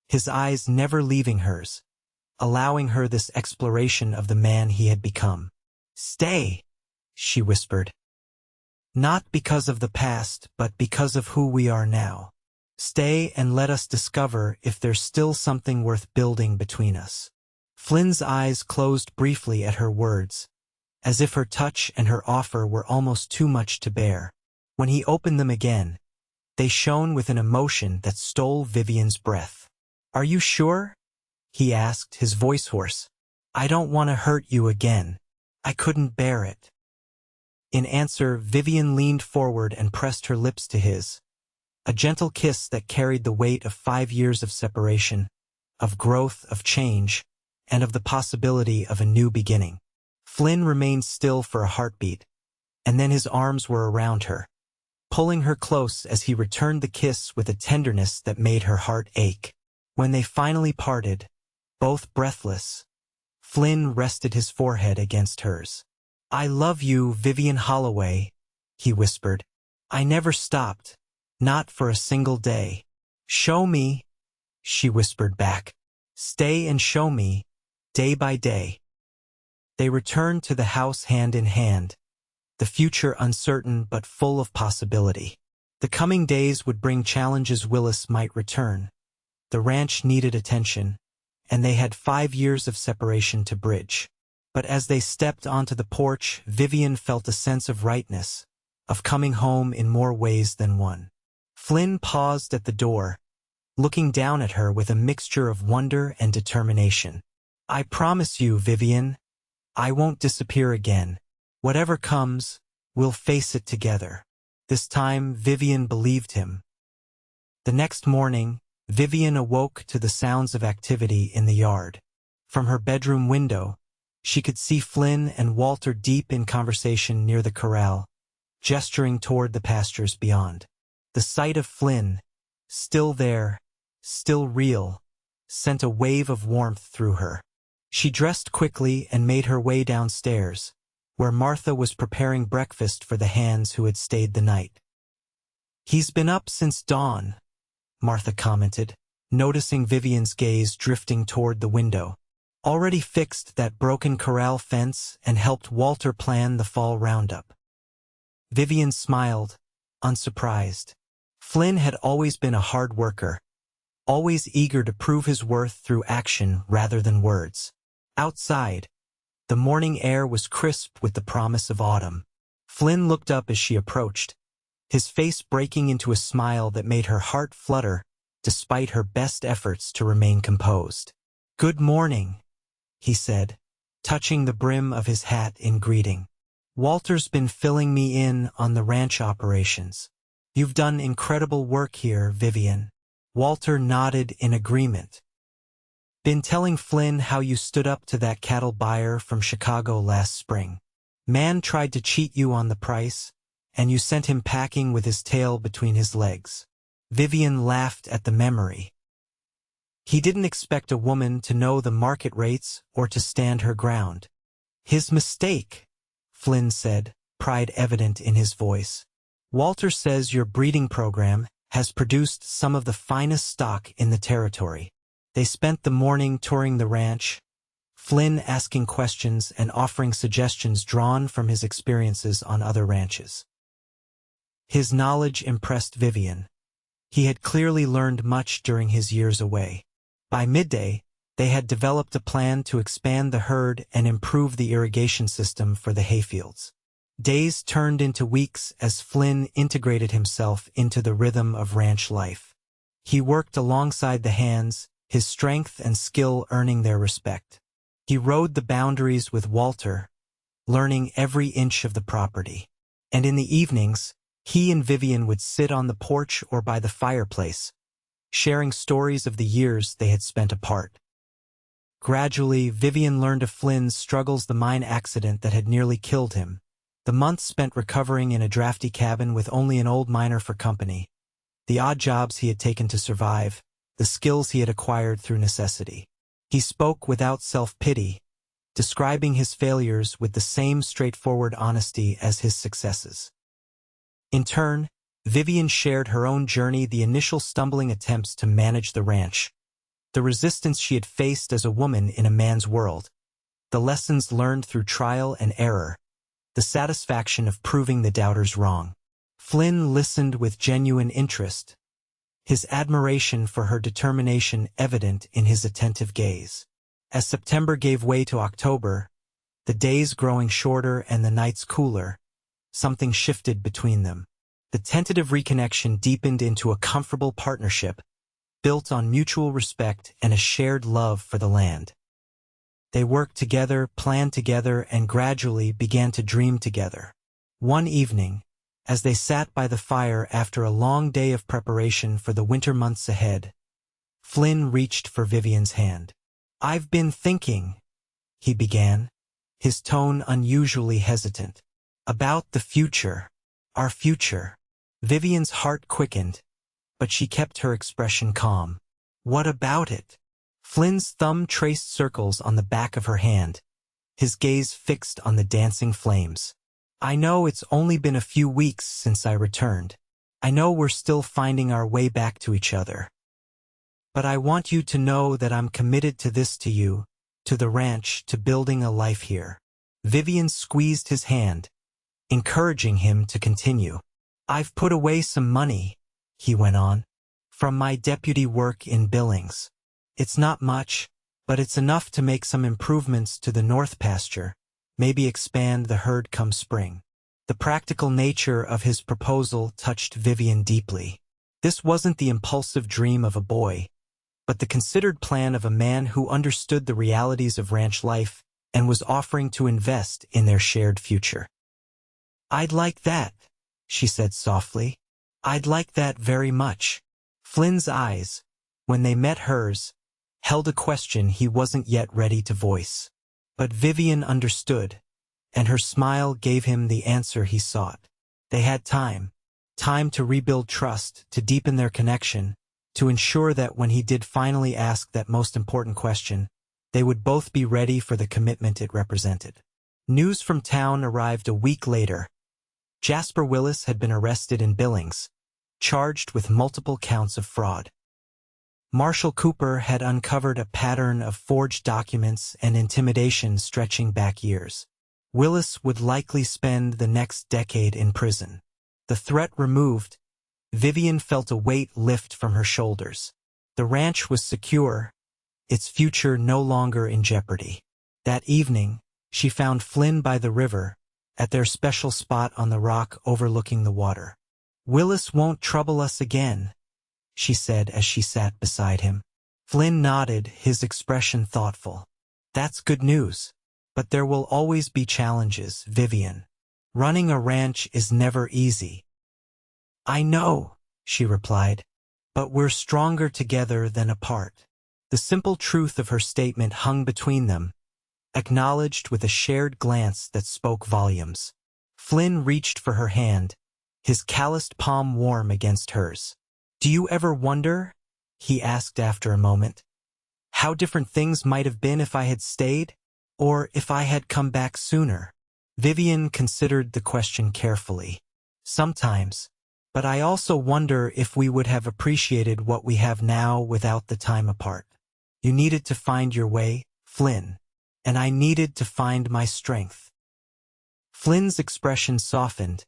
his eyes never leaving hers, allowing her this exploration of the man he had become. "Stay," she whispered. "Not because of the past, but because of who we are now. Stay and let us discover if there's still something worth building between us." Flynn's eyes closed briefly at her words, as if her touch and her offer were almost too much to bear. When he opened them again, they shone with an emotion that stole Vivian's breath. "Are you sure?" he asked, his voice hoarse. "I don't want to hurt you again. I couldn't bear it." In answer, Vivian leaned forward and pressed her lips to his, a gentle kiss that carried the weight of 5 years of separation, of growth, of change, and of the possibility of a new beginning. Flynn remained still for a heartbeat, and then his arms were around her, pulling her close as he returned the kiss with a tenderness that made her heart ache. When they finally parted, both breathless, Flynn rested his forehead against hers. "I love you, Vivian Holloway," he whispered. "I never stopped, not for a single day." "Show me," she whispered back. "Stay and show me, day by day." They returned to the house hand in hand, the future uncertain but full of possibility. The coming days would bring challenges. Willis might return. The ranch needed attention, and they had 5 years of separation to bridge. But as they stepped onto the porch, Vivian felt a sense of rightness, of coming home in more ways than one. Flynn paused at the door, looking down at her with a mixture of wonder and determination. "I promise you, Vivian, I won't disappear again. Whatever comes, we'll face it together." This time, Vivian believed him. The next morning, Vivian awoke to the sounds of activity in the yard. From her bedroom window, she could see Flynn and Walter deep in conversation near the corral, gesturing toward the pastures beyond. The sight of Flynn, still there, still real, sent a wave of warmth through her. She dressed quickly and made her way downstairs, where Martha was preparing breakfast for the hands who had stayed the night. "He's been up since dawn," Martha commented, noticing Vivian's gaze drifting toward the window. "Already fixed that broken corral fence and helped Walter plan the fall roundup." Vivian smiled, unsurprised. Flynn had always been a hard worker, always eager to prove his worth through action rather than words. Outside, the morning air was crisp with the promise of autumn. Flynn looked up as she approached, his face breaking into a smile that made her heart flutter despite her best efforts to remain composed. "Good morning," he said, touching the brim of his hat in greeting. "Walter's been filling me in on the ranch operations. You've done incredible work here, Vivian." Walter nodded in agreement. "Been telling Flynn how you stood up to that cattle buyer from Chicago last spring. Man tried to cheat you on the price, and you sent him packing with his tail between his legs." Vivian laughed at the memory. He didn't expect a woman to know the market rates or to stand her ground. "His mistake," Flynn said, pride evident in his voice. "Walter says your breeding program has produced some of the finest stock in the territory." They spent the morning touring the ranch, Flynn asking questions and offering suggestions drawn from his experiences on other ranches. His knowledge impressed Vivian. He had clearly learned much during his years away. By midday, they had developed a plan to expand the herd and improve the irrigation system for the hayfields. Days turned into weeks as Flynn integrated himself into the rhythm of ranch life. He worked alongside the hands, his strength and skill earning their respect. He rode the boundaries with Walter, learning every inch of the property. And in the evenings, he and Vivian would sit on the porch or by the fireplace, sharing stories of the years they had spent apart. Gradually, Vivian learned of Flynn's struggles, the mine accident that had nearly killed him, the months spent recovering in a drafty cabin with only an old miner for company, the odd jobs he had taken to survive, the skills he had acquired through necessity. He spoke without self-pity, describing his failures with the same straightforward honesty as his successes. In turn, Vivian shared her own journey, the initial stumbling attempts to manage the ranch, the resistance she had faced as a woman in a man's world, the lessons learned through trial and error, the satisfaction of proving the doubters wrong. Flynn listened with genuine interest, his admiration for her determination evident in his attentive gaze. As September gave way to October, the days growing shorter and the nights cooler, something shifted between them. The tentative reconnection deepened into a comfortable partnership, built on mutual respect and a shared love for the land. They worked together, planned together, and gradually began to dream together. One evening, as they sat by the fire after a long day of preparation for the winter months ahead, Flynn reached for Vivian's hand. "I've been thinking," he began, his tone unusually hesitant, "about the future, our future." Vivian's heart quickened, but she kept her expression calm. "What about it?" Flynn's thumb traced circles on the back of her hand, his gaze fixed on the dancing flames. "I know it's only been a few weeks since I returned. I know we're still finding our way back to each other. But I want you to know that I'm committed to this, to you, to the ranch, to building a life here." Vivian squeezed his hand, encouraging him to continue. "I've put away some money," he went on, "from my deputy work in Billings. It's not much, but it's enough to make some improvements to the north pasture, maybe expand the herd come spring." The practical nature of his proposal touched Vivian deeply. This wasn't the impulsive dream of a boy, but the considered plan of a man who understood the realities of ranch life and was offering to invest in their shared future. "I'd like that," she said softly. "I'd like that very much." Flynn's eyes, when they met hers, held a question he wasn't yet ready to voice. But Vivian understood, and her smile gave him the answer he sought. They had time to rebuild trust, to deepen their connection, to ensure that when he did finally ask that most important question, they would both be ready for the commitment it represented. News from town arrived a week later. Jasper Willis had been arrested in Billings, charged with multiple counts of fraud. Marshall Cooper had uncovered a pattern of forged documents and intimidation stretching back years. Willis would likely spend the next decade in prison. The threat removed, Vivian felt a weight lift from her shoulders. The ranch was secure, its future no longer in jeopardy. That evening, she found Flynn by the river, at their special spot on the rock overlooking the water. "Willis won't trouble us again," she said as she sat beside him. Flynn nodded, his expression thoughtful. "That's good news. But there will always be challenges, Vivian. Running a ranch is never easy." "I know," she replied, "but we're stronger together than apart." The simple truth of her statement hung between them, acknowledged with a shared glance that spoke volumes. Flynn reached for her hand, his calloused palm warm against hers. "Do you ever wonder," he asked after a moment, "how different things might have been if I had stayed? Or if I had come back sooner?" Vivian considered the question carefully. "Sometimes. But I also wonder if we would have appreciated what we have now without the time apart. You needed to find your way, Flynn, and I needed to find my strength." Flynn's expression softened,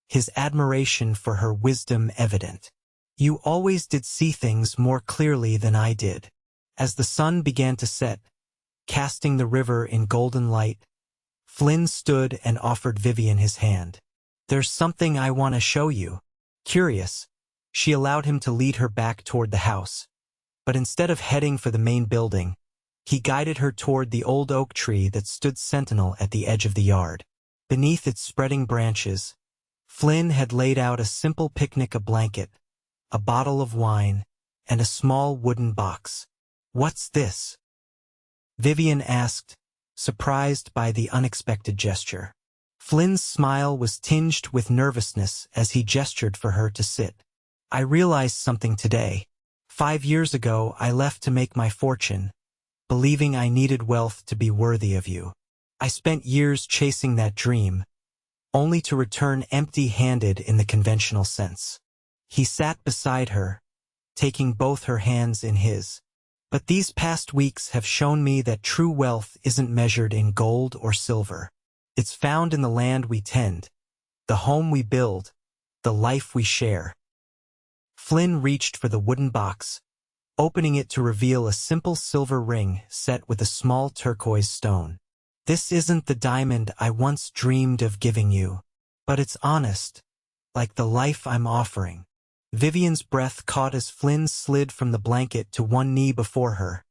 his admiration for her wisdom evident. "You always did see things more clearly than I did." As the sun began to set, casting the river in golden light, Flynn stood and offered Vivian his hand. "There's something I want to show you." Curious, she allowed him to lead her back toward the house. But instead of heading for the main building, he guided her toward the old oak tree that stood sentinel at the edge of the yard. Beneath its spreading branches, Flynn had laid out a simple picnic, a blanket, a bottle of wine, and a small wooden box. "What's this?" Vivian asked, surprised by the unexpected gesture. Flynn's smile was tinged with nervousness as he gestured for her to sit. "I realized something today. 5 years ago, I left to make my fortune, believing I needed wealth to be worthy of you. I spent years chasing that dream, only to return empty-handed in the conventional sense." He sat beside her, taking both her hands in his. "But these past weeks have shown me that true wealth isn't measured in gold or silver. It's found in the land we tend, the home we build, the life we share." Flynn reached for the wooden box, opening it to reveal a simple silver ring set with a small turquoise stone. "This isn't the diamond I once dreamed of giving you, but it's honest, like the life I'm offering." Vivian's breath caught as Flynn slid from the blanket to one knee before her,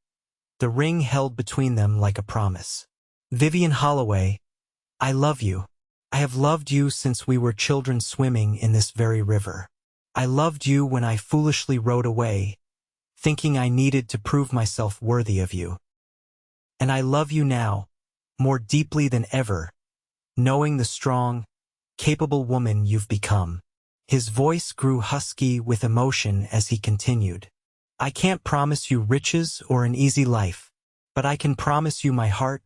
the ring held between them like a promise. "Vivian Holloway, I love you. I have loved you since we were children swimming in this very river. I loved you when I foolishly rowed away, thinking I needed to prove myself worthy of you. And I love you now, more deeply than ever, knowing the strong, capable woman you've become." His voice grew husky with emotion as he continued. "I can't promise you riches or an easy life, but I can promise you my heart,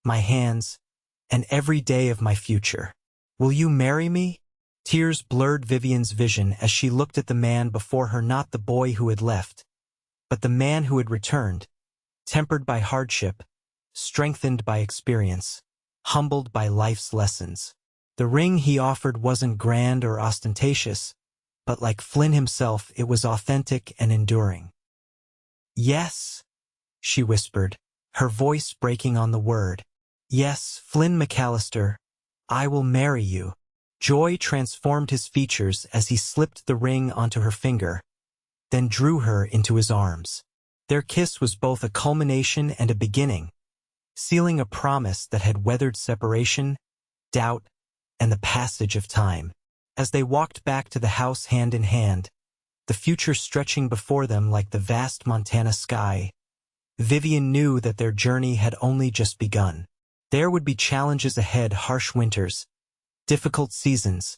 my hands, and every day of my future. Will you marry me?" Tears blurred Vivian's vision as she looked at the man before her, not the boy who had left, but the man who had returned, tempered by hardship, strengthened by experience, humbled by life's lessons. The ring he offered wasn't grand or ostentatious, but like Flynn himself, it was authentic and enduring. "Yes," she whispered, her voice breaking on the word. "Yes, Flynn McAllister, I will marry you." Joy transformed his features as he slipped the ring onto her finger, then drew her into his arms. Their kiss was both a culmination and a beginning, sealing a promise that had weathered separation, doubt, and the passage of time. As they walked back to the house hand in hand, the future stretching before them like the vast Montana sky. Vivian knew that their journey had only just begun. There would be challenges ahead, harsh winters, difficult seasons,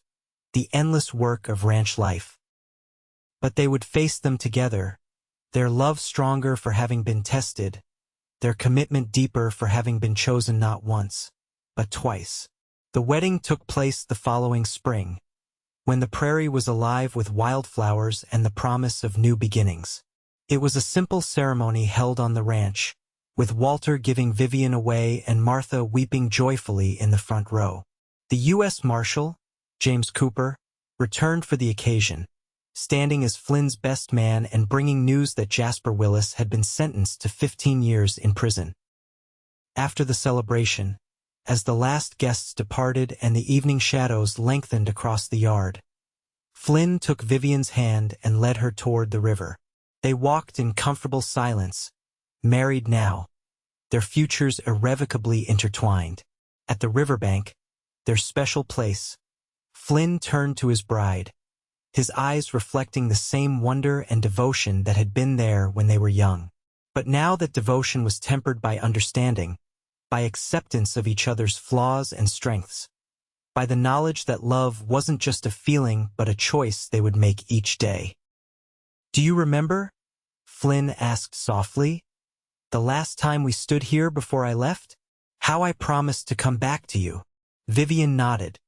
the endless work of ranch life. But they would face them together, their love stronger for having been tested, their commitment deeper for having been chosen not once, but twice. The wedding took place the following spring, when the prairie was alive with wildflowers and the promise of new beginnings. It was a simple ceremony held on the ranch, with Walter giving Vivian away and Martha weeping joyfully in the front row. The U.S. Marshal, James Cooper, returned for the occasion, standing as Flynn's best man and bringing news that Jasper Willis had been sentenced to 15 years in prison. After the celebration, as the last guests departed and the evening shadows lengthened across the yard, Flynn took Vivian's hand and led her toward the river. They walked in comfortable silence, married now, their futures irrevocably intertwined. At the riverbank, their special place, Flynn turned to his bride, his eyes reflecting the same wonder and devotion that had been there when they were young. But now that devotion was tempered by understanding, by acceptance of each other's flaws and strengths, by the knowledge that love wasn't just a feeling but a choice they would make each day. "Do you remember?" Flynn asked softly. "The last time we stood here before I left? How I promised to come back to you." Vivian nodded,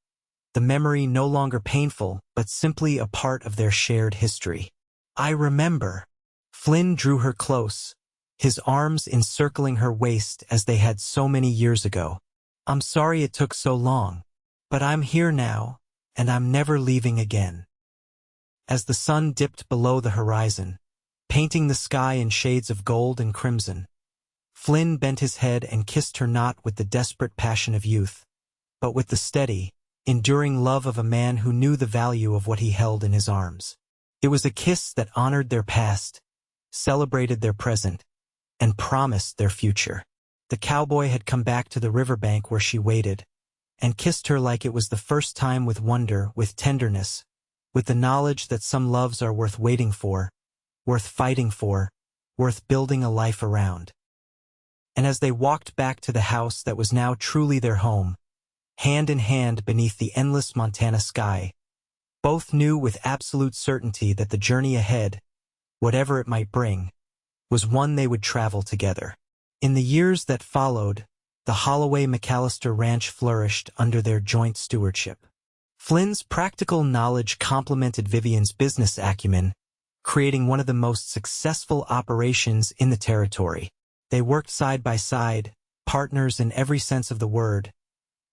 the memory no longer painful but simply a part of their shared history. "I remember." Flynn drew her close, his arms encircling her waist as they had so many years ago. "I'm sorry it took so long, but I'm here now, and I'm never leaving again." As the sun dipped below the horizon, painting the sky in shades of gold and crimson, Flynn bent his head and kissed her not with the desperate passion of youth, but with the steady, enduring love of a man who knew the value of what he held in his arms. It was a kiss that honored their past, celebrated their present, and promised their future. The cowboy had come back to the riverbank where she waited, and kissed her like it was the first time, with wonder, with tenderness, with the knowledge that some loves are worth waiting for, worth fighting for, worth building a life around. And as they walked back to the house that was now truly their home, hand in hand beneath the endless Montana sky, both knew with absolute certainty that the journey ahead, whatever it might bring, was one they would travel together. In the years that followed, the Holloway McAllister ranch flourished under their joint stewardship. Flynn's practical knowledge complemented Vivian's business acumen, creating one of the most successful operations in the territory. They worked side by side, partners in every sense of the word,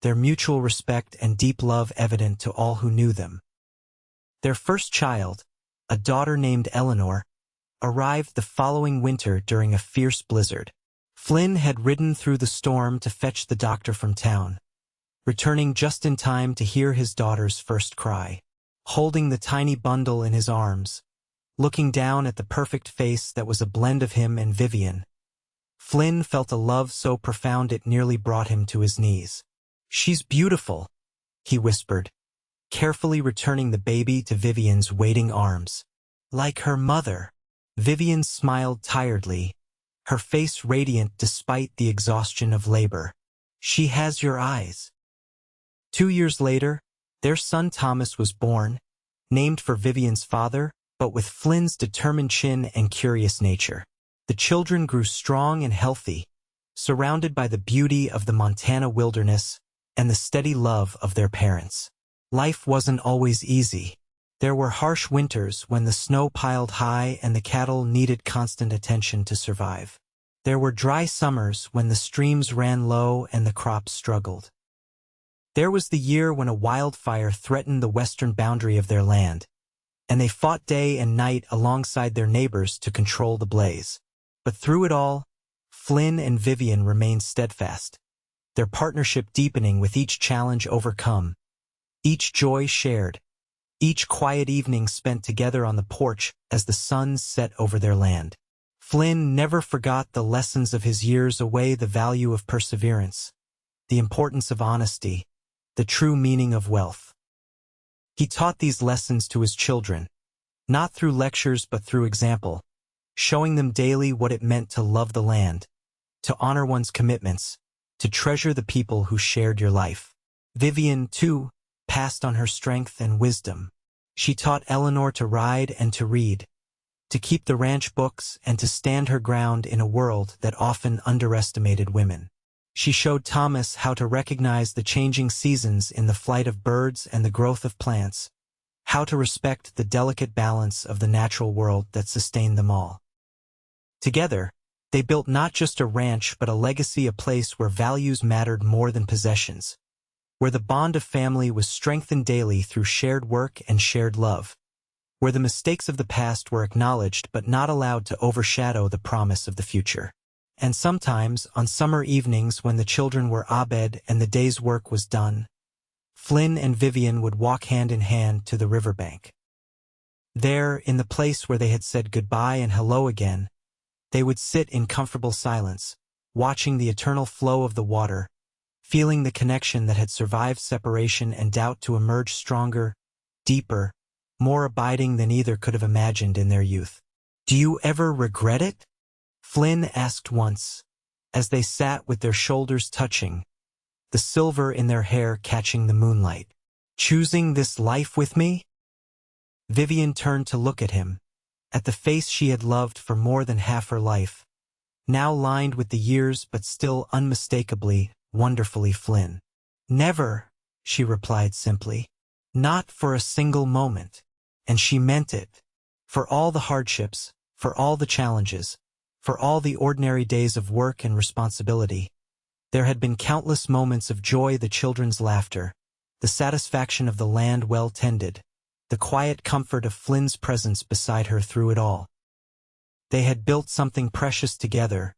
their mutual respect and deep love evident to all who knew them. Their first child, a daughter named Eleanor, arrived the following winter during a fierce blizzard. Flynn had ridden through the storm to fetch the doctor from town, returning just in time to hear his daughter's first cry. Holding the tiny bundle in his arms, looking down at the perfect face that was a blend of him and Vivian, Flynn felt a love so profound it nearly brought him to his knees. "She's beautiful," he whispered, carefully returning the baby to Vivian's waiting arms. "Like her mother." Vivian smiled tiredly, her face radiant despite the exhaustion of labor. "She has your eyes." 2 years later, their son Thomas was born, named for Vivian's father, but with Flynn's determined chin and curious nature. The children grew strong and healthy, surrounded by the beauty of the Montana wilderness and the steady love of their parents. Life wasn't always easy. There were harsh winters when the snow piled high and the cattle needed constant attention to survive. There were dry summers when the streams ran low and the crops struggled. There was the year when a wildfire threatened the western boundary of their land, and they fought day and night alongside their neighbors to control the blaze. But through it all, Flynn and Vivian remained steadfast, their partnership deepening with each challenge overcome, each joy shared, each quiet evening spent together on the porch as the sun set over their land. Flynn never forgot the lessons of his years away, the value of perseverance, the importance of honesty, the true meaning of wealth. He taught these lessons to his children, Not through lectures but through example, showing them daily what it meant to love the land, to honor one's commitments, to treasure the people who shared your life. Vivian, too, passed on her strength and wisdom. She taught Eleanor to ride and to read, to keep the ranch books and to stand her ground in a world that often underestimated women. She showed Thomas how to recognize the changing seasons in the flight of birds and the growth of plants, how to respect the delicate balance of the natural world that sustained them all. Together, they built not just a ranch but a legacy, a place where values mattered more than possessions, where the bond of family was strengthened daily through shared work and shared love, where the mistakes of the past were acknowledged but not allowed to overshadow the promise of the future. And sometimes, on summer evenings when the children were abed and the day's work was done, Flynn and Vivian would walk hand in hand to the riverbank. There, in the place where they had said goodbye and hello again, they would sit in comfortable silence, watching the eternal flow of the water, feeling the connection that had survived separation and doubt to emerge stronger, deeper, more abiding than either could have imagined in their youth. "Do you ever regret it?" Flynn asked once, as they sat with their shoulders touching, the silver in their hair catching the moonlight. "Choosing this life with me?" Vivian turned to look at him, at the face she had loved for more than half her life, now lined with the years but still unmistakably, wonderfully Flynn. "Never," she replied simply. "Not for a single moment." And she meant it. For all the hardships, for all the challenges, for all the ordinary days of work and responsibility, there had been countless moments of joy, the children's laughter, the satisfaction of the land well tended, the quiet comfort of Flynn's presence beside her through it all. They had built something precious together,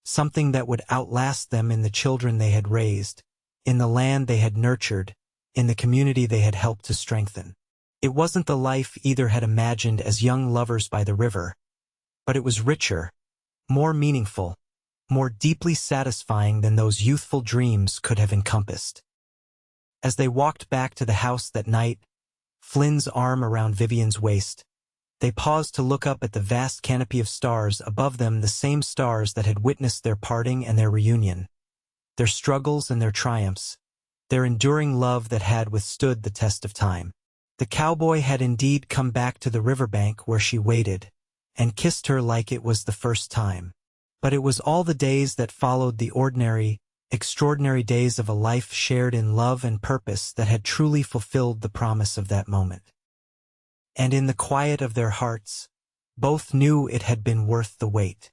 something that would outlast them in the children they had raised, in the land they had nurtured, in the community they had helped to strengthen. It wasn't the life either had imagined as young lovers by the river, but it was richer, more meaningful, more deeply satisfying than those youthful dreams could have encompassed. As they walked back to the house that night, Flynn's arm around Vivian's waist, they paused to look up at the vast canopy of stars above them, the same stars that had witnessed their parting and their reunion, their struggles and their triumphs, their enduring love that had withstood the test of time. The cowboy had indeed come back to the riverbank where she waited, and kissed her like it was the first time. But it was all the days that followed, the ordinary, extraordinary days of a life shared in love and purpose, that had truly fulfilled the promise of that moment. And in the quiet of their hearts, both knew it had been worth the wait.